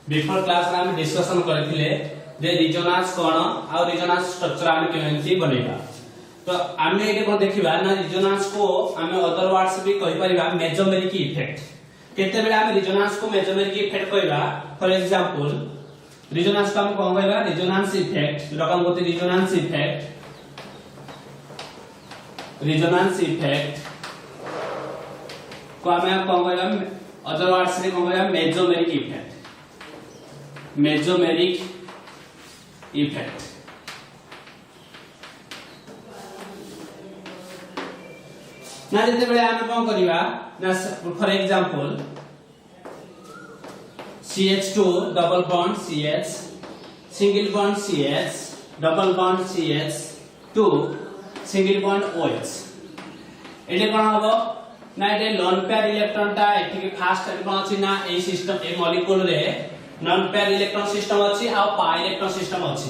Before class रे हम discussion करथिले जे रिजोनेंस कोन आ रिजोनेंस स्ट्रक्चर हम केमति बनेबा। तो आमे एटे को देखिबा ना रिजोनेंस को आमे अदर वर्ड्स भी कहि परिबा मेजोमेरिक इफेक्ट। केते बेला हम रिजोनेंस को मेजोमेरिक इफेक्ट कहबा। फॉर एग्जांपल रिजोनेंस को हम कोन कहबा रिजोनेंस इफेक्ट रकम गति रिजोनेंस इफेक्ट को आमे कोन कहबा अदर वर्ड्स रे कोन कहबा मेजोमेरिक इफेक्ट। ना जते बेले हम कोन करिवा ना for example CH2 double bond CH single bond CH double bond CH2 single bond OH एटे कोन हबो ना एटे लोन पेयर इलेक्ट्रॉन टा एठी फास्ट कोन अछि ना ए सिस्टम ए मॉलिक्यूल रे नॉन पेयर इलेक्ट्रॉन सिस्टम अछि आ पाई इलेक्ट्रॉन सिस्टम अछि।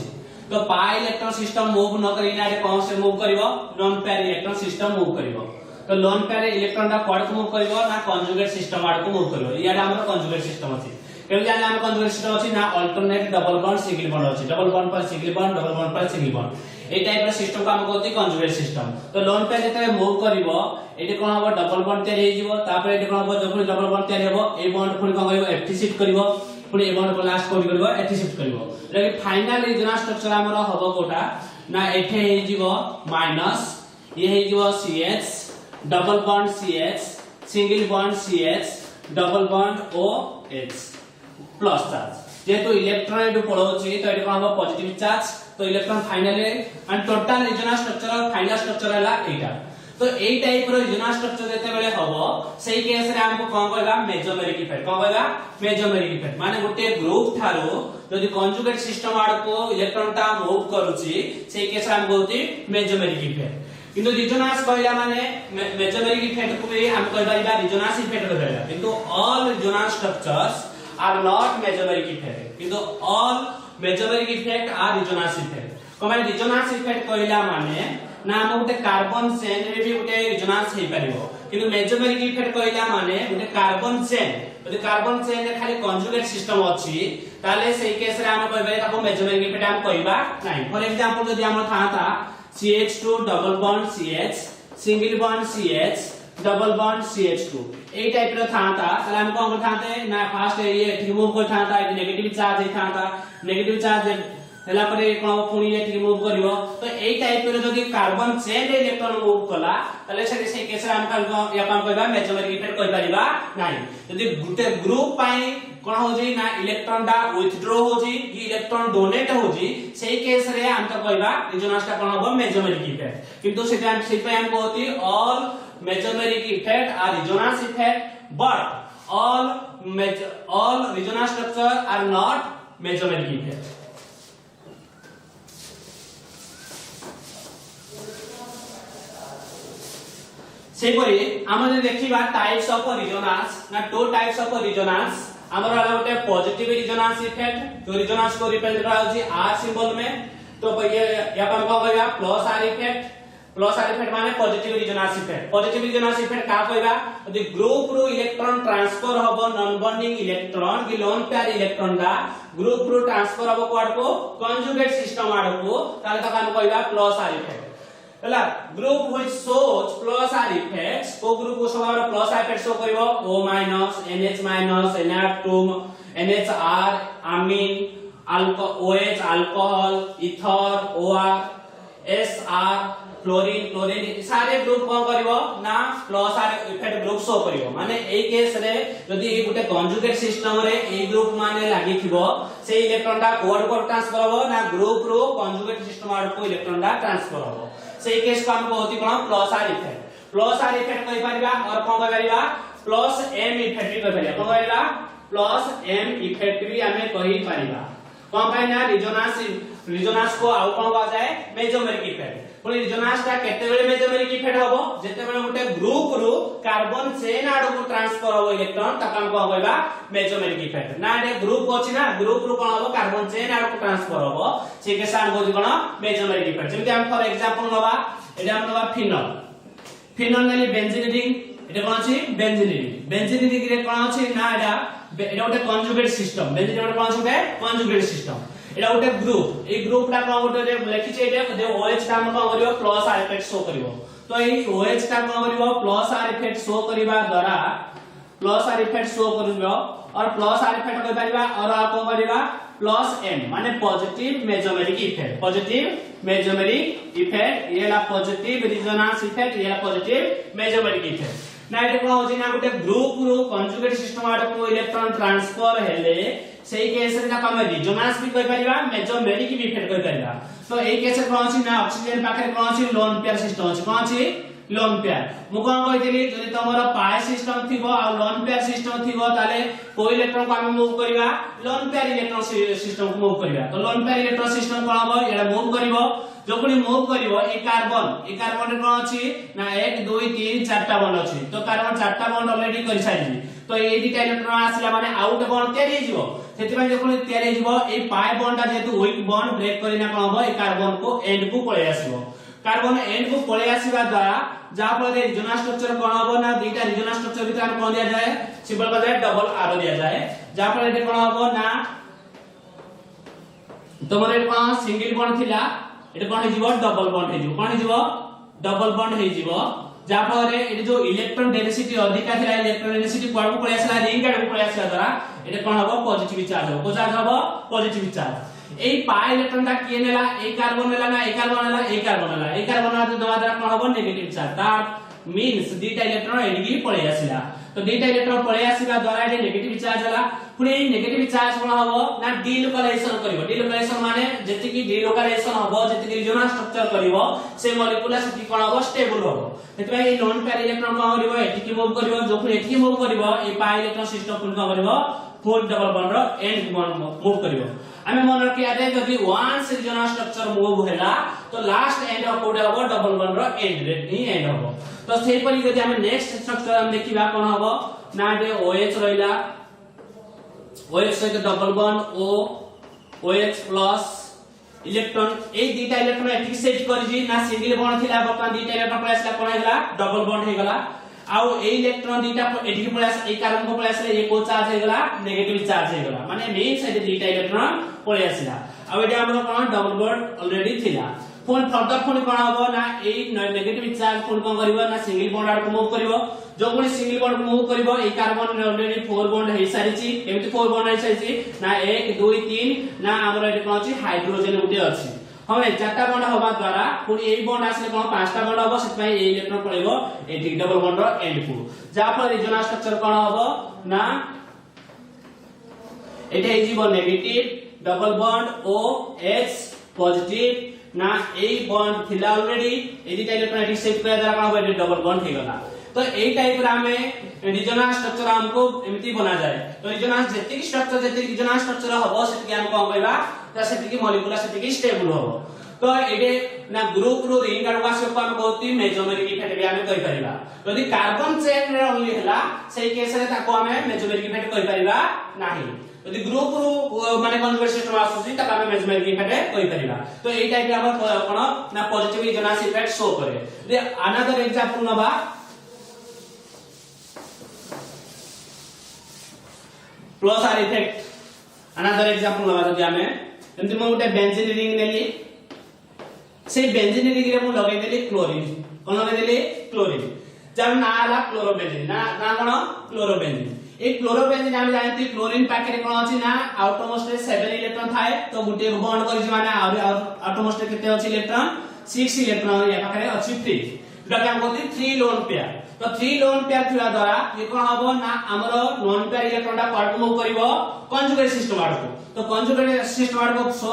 तो पाई इलेक्ट्रॉन सिस्टम मूव न करी ना एटे कोन से मूव करिवो non pair electron system move करिवो। तो लोन पेयर इलेक्ट्रॉन टा कोड को मूव करिवो ना कंजुगेट सिस्टम आड को मूव करिवो। इयाडा हमर कंजुगेट सिस्टम अछि केबे जाने हम कंजुगेट सिस्टम अछि ना alternate double bond single bond अछि डबल बॉन्ड पर सिंगल बॉन्ड डबल बॉन्ड पर सिंगल बॉन्ड ए टाइप रे सिस्टम को हम कहती कंजुगेट सिस्टम। तो लोन पेयर जते मूव करिवो एटे कोन हबो डबल बॉन्ड तयार हे जिवो तापर एटे कोन हबो जखन डबल बॉन्ड तयार हेबो ए बॉन्ड पुनी कोन करिवो एफटी शिफ्ट करिवो पुनी ए बॉन्ड को लास्ट कोड करिवो एटी शिफ्ट करिवो लेकिन फाइनल रिजोनेंस स्ट्रक्चर हमर हबो कोटा ना एठे हे जिवो माइनस ये हे जिवो CH double bond CH single bond CH double bond OH plus charge जेतु इलेक्ट्रॉन एटु पळोछि तो एटु कोन हबो पॉजिटिव चार्ज। तो electron finally and total resonance structure final structure हला एटा। तो एई टाइप रो रिजोनेंस स्ट्रक्चर जते बेले हबो सेही केस रे हमको कोन कहबा मेजोमेरिक इफेक्ट। कोन कहबा मेजोमेरिक इफेक्ट माने गोटे ग्रुप थारो जदि कंजुगेट सिस्टम आड को इलेक्ट्रॉन टा मूव करूछि सेही केस रे हम कहउति मेजोमेरिक इफेक्ट। किंतु रिजोनेंस कहला माने मेजोमेरिक इफेक्ट को भी हम कहबा रिजोनेंस इफेक्ट कहला। किंतु all resonance structures are not mesomeric effect किंतु all mesomeric effect are resonance effect। कमाने resonance effect कहला माने ना हम गोटे कार्बन चेन रे भी गोटे resonance हे परिबो किंतु mesomeric effect कहला माने गोटे कार्बन चेन यदि कार्बन चेन रे खाली कंजुगेट सिस्टम अछि ताले सेही केस रे हम कहबा ताको mesomeric effect हम कहबा नाही। फॉर एग्जांपल यदि हम थाता CH2 double bond CH single bond CH double bond CH2 ए टाइप रो थाता ताले हम कोन थाते ना फास्ट ये रिमूव को थाता ए नेगेटिव चार्ज हे थाता नेगेटिव चार्ज हला परे कोन पुनी ये रिमूव करिवो। तो ए टाइप रो जदी कार्बन चेन रे इलेक्ट्रॉन मूव कला ताले से केस रे हम काल या काम कहबा मेजोमेरिक इफेक्ट कहि परिबा नाही। जदी गुटे ग्रुप पाई कोन होजी ना इलेक्ट्रॉन डा विथड्रॉ होजी कि इलेक्ट्रॉन डोनेट होजी सेही केस रे हम तो कहबा रिजोनेंस टा कोन होबो मेजोमेरिक इफेक्ट। किंतु से टाइम से पे हम कहती all mesomeric effect are resonance effect but all resonance structure are not mesomeric effect। सेपरी हम देखिबा टाइप्स ऑफ रिजोनेंस ना टू टाइप्स ऑफ रिजोनेंस हमर वाला गोटे पॉजिटिव रिजोनेंस इफेक्ट जो रिजोनेंस को रिप्रेजेंट करा होची R सिंबल में। तो ये या पर को कहबा plus R effect. Plus R effect माने positive resonance effect. Positive resonance effect का कहबा यदि ग्रुप रो इलेक्ट्रॉन ट्रांसफर हबो नॉन बॉन्डिंग इलेक्ट्रॉन कि लोन पेयर इलेक्ट्रॉन दा ग्रुप रो ट्रांसफर हबो कोड को कंजुगेट सिस्टम आड को ताले तक हम कहबा प्लस R इफेक्ट। हला group which shows plus R effects को ग्रुप को सबार प्लस R इफेक्ट शो करबो O NH NR2 NHR Amin OH alcohol ether OR SR chlorine सारे ग्रुप कोन करिवो ना plus R effect group show करिवो। माने ए केस रे जदी गुटे कंजुगेट सिस्टम रे ए ग्रुप माने लागि थिबो से इलेक्ट्रॉन दा कोड को ट्रांसफर होबो ना ग्रुप रो कंजुगेट सिस्टम आड को इलेक्ट्रॉन दा ट्रांसफर होबो से केस को हम कहती cone plus R effect. Plus R effect कहि परिबा और कोन कहि परिबा प्लस M इफेक्ट भी कहि परिबा। कोन कहिला प्लस M इफेक्ट भी हमें कहि परिबा। कोन भाई ना रिजोनेंस को आउ कोन कहा जाए मेजोमेरिक इफेक्ट। पुनी रिजोनेंस ता केते बेले मेजोमेरिक इफेक्ट हबो जेते बेले गोटे ग्रुप रो कार्बन चेन आड को ट्रांसफर हबो इलेक्ट्रॉन तक हम कहबा मेजोमेरिक इफेक्ट। ना ए ग्रुप अछि ना ग्रुप रो कोन हबो कार्बन चेन आड को ट्रांसफर हबो से के साथ बोलि कोन मेजोमेरिक इफेक्ट। जेते हम फॉर एग्जांपल नबा एटा हम नबा फिनोल नेली बेंजीन रिंग एटा कोन अछि बेंजीन रिंग रे कोन अछि ना एटा एटा गोटे कंजुगेट सिस्टम बेंजीन गोटे कोन छै कंजुगेट सिस्टम एटा गोटे ग्रुप ए ग्रुप ला कोन गोटे लिखि छै एटा जे OH टा हम कोन करियो प्लस आर इफेक्ट शो करियो तो ए OH टा कोन करियो प्लस आर इफेक्ट शो करबा द्वारा प्लस आर इफेक्ट शो करियो और प्लस आर इफेक्ट करि परिबा और आ कोन करिबा प्लस n माने पॉजिटिव मेसोमेरिक इफेक्ट ये ला पॉजिटिव रेजोनेंस इफेक्ट ये ला पॉजिटिव मेसोमेरिक इफेक्ट ना एटा कोन होची ना गोटे ग्रुप रो कंजुगेट सिस्टम आड को इलेक्ट्रॉन ट्रांसफर हेले सेही केस रे ना हम रेजोनेंस भी कहि परिबा मेसोमेरिक भी इफेक्ट कहि परिबा तो एई केस रे कोन होची ना ऑक्सीजन पाखरे कोन होची लोन पेयर सिस्टम होची कोन होची लोन पेयर मु कोन कहितली जदि तमरो पाई सिस्टम थिबो आ लोन पेयर सिस्टम थिबो ताले को इलेक्ट्रॉन को हम मूव करबा लोन पेयर इलेक्ट्रॉन सिस्टम को मूव करबा तो लोन पेयर इलेक्ट्रॉन सिस्टम कोन हो एडा मूव करबो जोकनी मूव करिवो ए कार्बन रे कोन अछि ना 1 2 3 4टा बॉन्ड अछि तो कार्बन 4टा बॉन्ड ऑलरेडी करि सारिछि तो ए दिटा इलेक्ट्रॉन आसिला माने आउट बॉन्ड तयार हिजिवो सेति जोकनी तयार हिजिवो ए पाई बॉन्ड ता जेतु वीक बॉन्ड ब्रेक करिना कोन हो ए कार्बन को एंड को पळे आसीबो कार्बन एंड को पळे आसीबा द्वारा जा पर रिजोनेंस स्ट्रक्चर कोन हो ना दिटा रिजोनेंस स्ट्रक्चर भितर हम कोन दिया जाय सिंबल का जाय डबल आरो दिया जाय जा पर एटे कोन हो ना तमरे कोन सिंगल बॉन्ड थिला एटा कोन हिजिवो डबल बॉन्ड हिजिवो कोन हिजिवो डबल बॉन्ड हिजिवो जा पर एटे जो इलेक्ट्रॉन डेंसिटी अधिका थिला इलेक्ट्रॉन डेंसिटी कोन को पळे आसला रिंग गाड को पळे आसला द्वारा एटा कोन हो पॉजिटिव चार्ज हो को चार्ज हो पॉजिटिव चार्ज ए पाई इलेक्ट्रॉन ता किए नेला ए कार्बन नेला ना ए कार्बन नेला ए कार्बन नेला ए कार्बन ना दवा द्वारा कोन हो नेगेटिव चार्ज दैट मींस दिटा इलेक्ट्रॉन एडगी पळे आसिला तो दिटा इलेक्ट्रॉन पळे आसीबा द्वारा ए नेगेटिव चार्ज होला पुनी ए नेगेटिव चार्ज कोन हो ना डिलोकलाइजेशन करिवो डिलोकलाइजेशन माने जति की डिलोकलाइजेशन हो जति की रिजोनेंस स्ट्रक्चर करिवो से मॉलिक्यूल सेति कोन हो स्टेबल हो तेतबा ए नॉन पेयर इलेक्ट्रॉन कोन करिवो एठी की मूव करिवो जो पुनी एठी मूव करिवो ए पाई इलेक्ट्रॉन सिस्टम पुनी कोन करिवो फोर डबल बॉन्ड रो एंड मूव करिवो आमे मन रखिया दे जदि वंस रिजोनेंस स्ट्रक्चर मूव हैला तो लास्ट एंड ऑफ कोड हो डबल बॉन्ड रो एंड रे ही एंड हो तो सेही परि जदि हमें नेक्स्ट स्ट्रक्चर हम देखिबा कोन हो ना दे OH रहिला OH से double bond O OH plus electron ए दीटा इलेक्ट्रॉन एठी सेट करजी ना सिंगल बॉन्ड थिला बर्तमान दीटा इलेक्ट्रॉन प्लस ला कोन हैला डबल बॉन्ड हे गला आउ ए इलेक्ट्रॉन दीटा एठी प्लस ए कार्बन को प्लस ले एको चार्ज हे गला नेगेटिव चार्ज हे गला माने मींस ए दीटा इलेक्ट्रॉन पळे आसिला आ एटा हमर कोन डबल बॉन्ड ऑलरेडी थिला फोन फर्दर फोन कोन हबो ना ए नेगेटिव चार्ज फोन कोन करबो ना सिंगल बॉन्ड आड को मूव करबो जो कोन सिंगल बॉन्ड को मूव करबो ए कार्बन ऑलरेडी 4 बॉन्ड हे सारिछि एमिति 4 बॉन्ड हे सारिछि ना 1 2 3 ना हमर एटा कोन अछि हाइड्रोजन उटे अछि हमें 4टा बॉन्ड होबा द्वारा पुनी ए बॉन्ड आसले कोन 5टा बॉन्ड होबो सेत पय ए इलेक्ट्रॉन पळेबो ए डबल बॉन्ड रो एंड को जा पर रिजोनेंस स्ट्रक्चर कोन होबो ना एटा हिजिबो negative double bond OH positive ना ए बॉन्ड थिला ऑलरेडी ए दिटा इलेक्ट्रॉन एटी सेट करे द्वारा कोन होबो डबल बॉन्ड हे गला तो ए टाइप रा हमें रिजोनेंस स्ट्रक्चर हमको एमिति बना जाय तो रिजोनेंस जेति की स्ट्रक्चर जेति रिजोनेंस स्ट्रक्चर होबो सेति की हम कोन कहबा त सेति की मॉलिक्यूल सेति की स्टेबल होबो तो एडे ना ग्रुप रो रिंग गाड वास को हम कहती मेसोमेरिक इफेक्ट भी हम कहि परिबा यदि कार्बन चेन रे ओनली हला सेही केस रे ताको हम मेसोमेरिक इफेक्ट कहि परिबा नाही यदि ग्रुप रो माने कन्वर्ट सिस्टम आसुची त हम मेसोमेरिक इफेक्ट कहि परिबा तो ए टाइप रे हम कोन ना पॉजिटिव रिजोनेंस इफेक्ट शो करे दे अनदर एग्जांपल नबा plus R effect another example नबा जदि हमें एमति म गोटे बेंजीन रिंग नेली से बेंजीन रिंग रे म लगै देली क्लोरीन कोन लगै देली क्लोरीन जब ना आला क्लोरोबेंजीन ना कोन क्लोरोबेंजीन ए क्लोरोबेंजीन हम जानती क्लोरीन पाके कोन अछि ना आउटमोस्ट रे 7 इलेक्ट्रॉन थाए तो गुटे बॉन्ड करिस माने आउटमोस्ट केते अछि इलेक्ट्रॉन 6 इलेक्ट्रॉन या पाके अछि 3 जोटा हम कहती 3 लोन पेयर तो 3 लोन पेयर थिला द्वारा ये कोन हबो ना हमरो लोन पेयर इलेक्ट्रॉन टा पार्ट मूव करिवो कंजुगेट सिस्टम आडको तो कंजुगेट सिस्टम आडको सो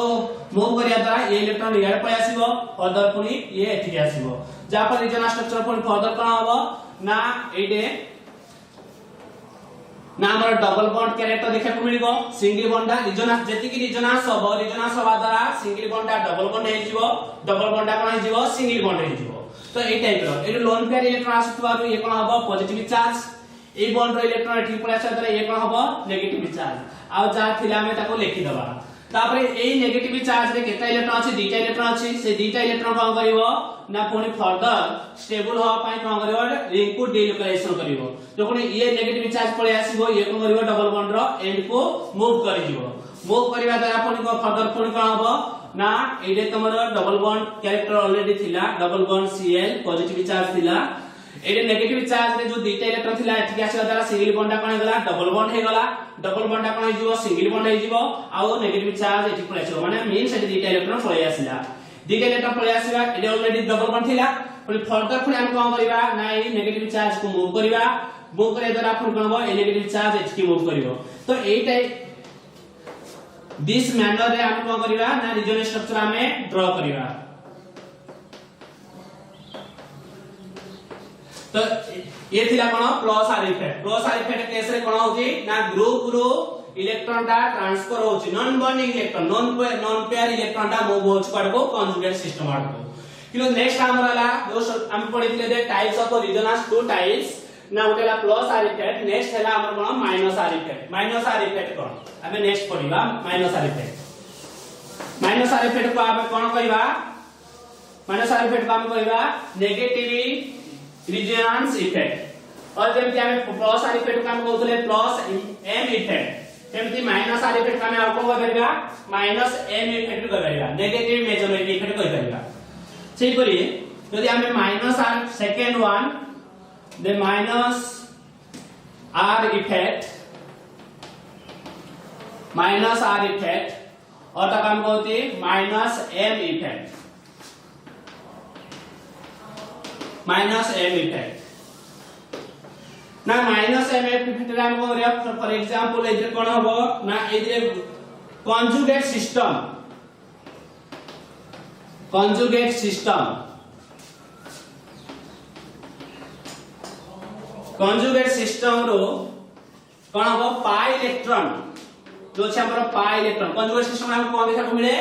मूव करिया द्वारा ये इलेक्ट्रॉन यार पय आसीबो फर्दर पुनी ये एठी आसीबो जा पर रिजोनेंस स्ट्रक्चर पुनी फर्दर कोन हबो ना एडे ना हमर डबल बॉन्ड कैरेक्टर देखा को मिलिबो सिंगल बॉन्ड रिजोनेंस जेति की रिजोनेंस हवा द्वारा सिंगल बॉन्ड डबल बॉन्ड हे जिवो डबल बॉन्ड कोन हे जिवो सिंगल बॉन्ड हे जिवो तो ए टाइप रो ए लोन पेयर इलेक्ट्रॉन आसुतबारु ये कोन हबो positive charge a bond row electron एठी पळे आसा द्वारा ये कोन हबो नेगेटिव चार्ज आ जा थिला में ताको लिखि दबा तापरे एई नेगेटिव चार्ज रे केता इलेक्ट्रॉन अछि दुईटा इलेक्ट्रॉन अछि से दुईटा इलेक्ट्रॉन कोन करिवो ना पुनी फर्दर स्टेबल होवा पई कोन करिवो रिंग को डिलोकलाइजेशन करिवो जखन ये नेगेटिव चार्ज पळे आसीबो ये कोन करिवो डबल बॉन्ड रो एंड को मूव करि दिवो मूव करिवा द्वारा पुनी को फर्दर पुनी कोन हबो ना एडे तमरो डबल बॉन्ड कैरेक्टर ऑलरेडी थिला double bond Cl positive charge थिला एडे नेगेटिव चार्ज रे जो दुईटा इलेक्ट्रॉन थिला एठी आसीबा द्वारा सिंगल बॉन्ड कोन हेगला डबल बॉन्ड हेगला डबल बॉन्ड कोन हे जिवो सिंगल बॉन्ड हे जिवो आ नेगेटिव चार्ज एठी पळे आसीबो माने मीन से दुईटा इलेक्ट्रॉन पळे आसीला दुईटा इलेक्ट्रॉन पळे आसीबा एडे ऑलरेडी डबल बॉन्ड थिला पुनी फर्दर पुनी हम कोन करिवा ना ए नेगेटिव चार्ज को मूव करिवा मूव करे द्वारा पुनी कोन हो ए नेगेटिव चार्ज एठी मूव करिवो तो एटा दिस मैनर रे हम कोन करिवा ना रिजोनेंस स्ट्रक्चर हमें ड्रा करिवा तो ये थिला cone plus R effect case रे कोन होची ना ग्रुप रो इलेक्ट्रॉन टा ट्रांसफर होची non bonding electron non pair electron टा मूव होची पडको कॉन्जुगेट सिस्टम आडको किलो नेक्स्ट हमरला जो हम पढितले दे types of resonance two types ना उटेला प्लस आर इफेक्ट नेक्स्ट हैला हमर कोन माइनस आर इफेक्ट कोन हमें नेक्स्ट पढिबा माइनस आर इफेक्ट को हमें कोन कहिबा माइनस आर इफेक्ट को हम कहिबा नेगेटिव रिजोनेंस इफेक्ट और जेमति हमें प्लस आर इफेक्ट को हम कहउतले प्लस एम इफेक्ट जेमति माइनस आर इफेक्ट को हमें आउ कोन कहिबा माइनस एम इफेक्ट कहिबा नेगेटिव मेजरमेंट इफेक्ट कहिबा सेही परि यदि हमें minus R second one the minus R effect और तक हम कहते माइनस M effect ना माइनस M effect रे हम करिया फॉर एग्जांपल इधर कोन हबो ना इधर conjugate सिस्टम रो कोन हबो पाई इलेक्ट्रॉन जो छै हमर पाई इलेक्ट्रॉन कंजुगेट सिस्टम हम कोन देखा मिले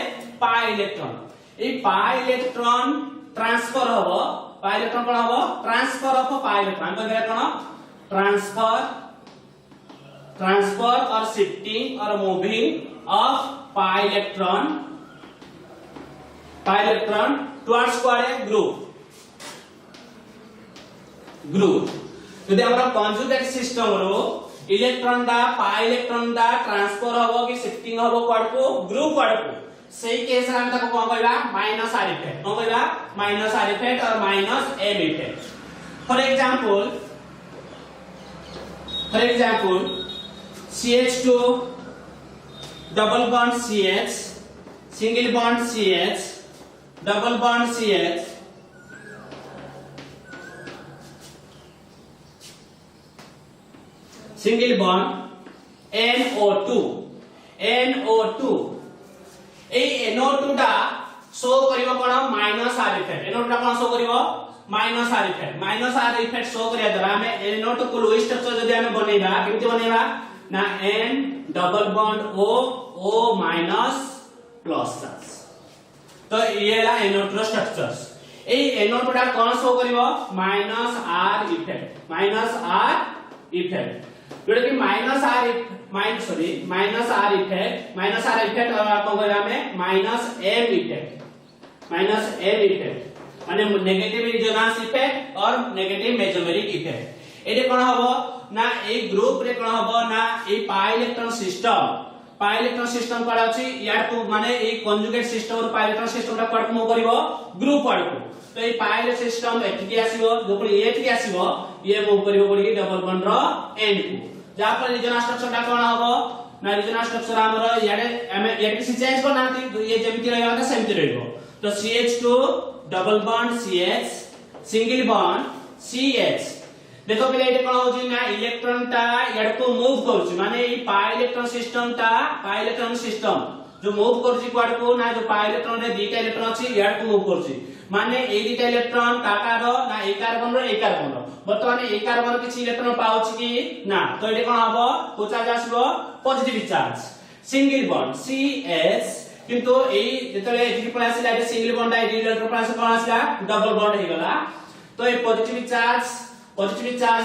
पाई इलेक्ट्रॉन ए पाई इलेक्ट्रॉन ट्रांसफर हबो पाई इलेक्ट्रॉन कोन हबो ट्रांसफर ऑफ पाई इलेक्ट्रॉन हम कहले कोन ट्रांसफर और शिफ्टिंग और moving of pi electron towards group यदि हमरा कंजुगेट सिस्टम रो इलेक्ट्रॉन दा पाई इलेक्ट्रॉन दा ट्रांसफर होबो कि शिफ्टिंग होबो क्वाड को ग्रुप क्वाड को सही केस रे हम तको कोन कहबा माइनस आर इफेक्ट कोन कहबा माइनस आर इफेक्ट और minus M effect for example CH2 double bond CH single bond CH double bond CH single bond NO2 ए NO2 टा शो करिवो कोन माइनस आर इफेक्ट NO2 टा कोन शो करिवो माइनस आर इफेक्ट शो करिया द्वारा हमें NO2 को लुईस स्ट्रक्चर जदी हमें बनेबा केमिति बनेबा ना N double bond O minus plus charge तो ये ला NO2 स्ट्रक्चर्स ए NO2 टा कोन शो करिवो माइनस आर इफेक्ट जोटा कि माइनस आर इफेक्ट और आपको कहबा में माइनस एम इफेक्ट माने नेगेटिव रिजोनेंस इफेक्ट और नेगेटिव मेसोमेरिक इफेक्ट एटे कोन हबो ना ए ग्रुप रे कोन हबो ना ए पाई इलेक्ट्रॉन सिस्टम कोन अछि यार को माने ए कंजुगेट सिस्टम और पाई इलेक्ट्रॉन सिस्टम रा कोन मो करिवो ग्रुप को तो ए पाई सिस्टम एठी आसीबो जो एठी आसीबो ये मूव करिवो पड़ी डबल बॉन्ड रो एंड को जा पर रिजोनेंस स्ट्रक्चर टा कोन हबो ना रिजोनेंस स्ट्रक्चर हमर याडे हमें याडे से चेंज करना थी ये जेमिति रहबा त सेमिति रहबो तो CH2 double bond CH single bond CH देखो पहले एटे कोन होची ना इलेक्ट्रॉन टा याड को मूव करछि माने ई पाई इलेक्ट्रॉन सिस्टम जो मूव करछि क्वाड को ना जो पाई इलेक्ट्रॉन रे दुईटा इलेक्ट्रॉन अछि याड को मूव करछि माने ए दुईटा इलेक्ट्रॉन काकार ना ए कार्बन रो बर्तमान ए कार्बन किछि इलेक्ट्रॉन पाउछि कि ना तो एटे कोन हबो कोचा जासबो positive charge single bond CH किंतु ए जेतले ट्रिपल आसिला ए सिंगल बॉन्ड आ इलेक्ट्रॉन पास कोन आसिला डबल बॉन्ड हे गला तो ए पॉजिटिव चार्ज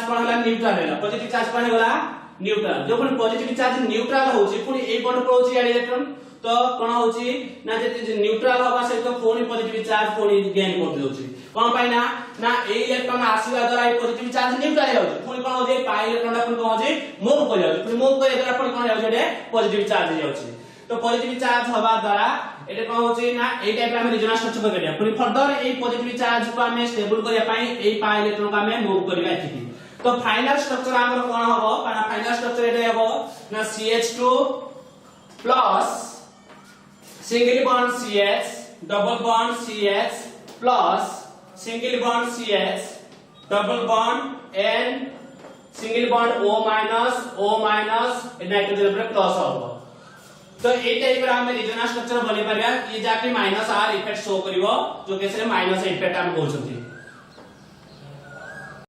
कोन होला न्यूट्रल हैला पॉजिटिव चार्ज कोन होला न्यूट्रल जो पण पॉजिटिव चार्ज न्यूट्रल होछि पुनी ए बॉन्ड पळोछि या इलेक्ट्रॉन तो कोन होची ना जे न्यूट्रल होबा से तो phone positive charge phone gain कर दोची कोन पाई ना ना ए इलेक्ट्रॉन आसीबा द्वारा ए पॉजिटिव चार्ज न्यूट्रल हो पुनी कोन हो जे पाई इलेक्ट्रॉन पुनी कोन हो जे मूव कर जाउ पुनी मूव करे द्वारा पुनी कोन हो जे पॉजिटिव चार्ज हो जाउची तो पॉजिटिव चार्ज होबा द्वारा एटे कोन होची ना ए टाइप हम रेजोनेंस स्ट्रक्चर करिया पुनी फर्दर ए पॉजिटिव चार्ज को हम स्टेबल करिया पाई ए पाई इलेक्ट्रॉन को हम मूव करिया एठी तो फाइनल स्ट्रक्चर हमर कोन होबो काना फाइनल स्ट्रक्चर एटे होबो ना CH2 plus single bond CH double bond CH plus single bond CH double bond and single bond O minus nitrogen पर प्लस होबो तो ए टाइप रा हम रेजोनेंस स्ट्रक्चर बने परिया ये जाके -R इफेक्ट शो करिवो जो केस रे माइनस इफेक्ट हम कहउछथि